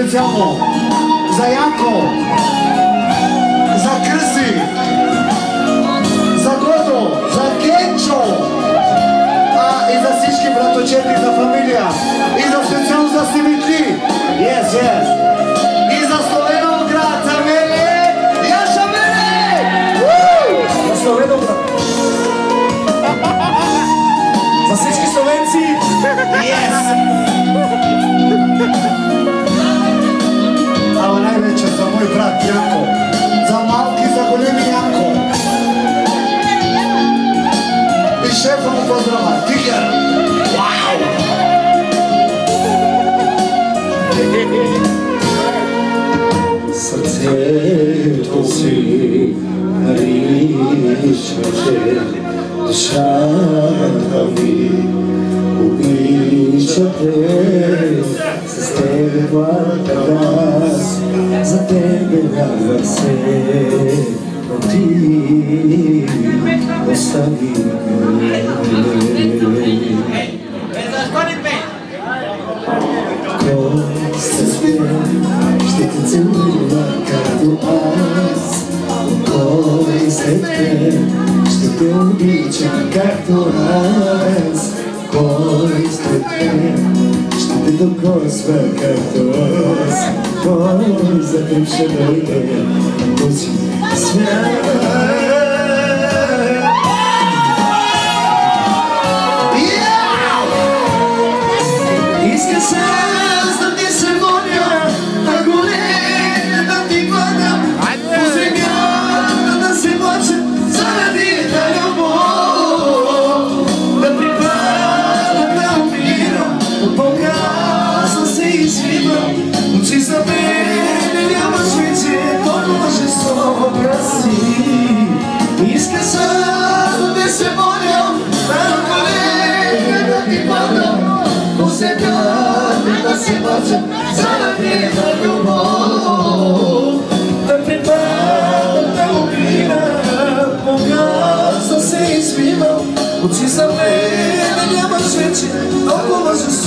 специално за Янко, за Кръси, за Годо, за Генчо, и за всички братовчети, за фамилия, и за специално за Симитли, yes, и за Словеноград, за мене, Яша мене! За Словеноград! За всички словенци! Yes! Ама най-вече за мой брат Янко, за малки, за големи Янко. И шефа му поздрава, Тигър! Вау! Сърцето си наричаше, душата ми обичате, с тебе плакам аз, за тебе радвах се, но ти остави ме. Кой се спрем, ще те целува като аз, кой след теб ще те обичам както аз, кой след теб ще те докосва както аз, кой за теб ще дойде на този свят. Иска се аз да ти се моля, на колена да ти падам, по земята да се плача заради та любов, да припадам, да умирам, но по-късно се извивам, очи за мен нямаш вече толкова жестока си. Иска се аз да ти се моля, на колена да ти падам, по земята да се плача заради та любов, да припадам, да умирам, по-късно се извивам, очи за мен нямаш вече толкова жестока.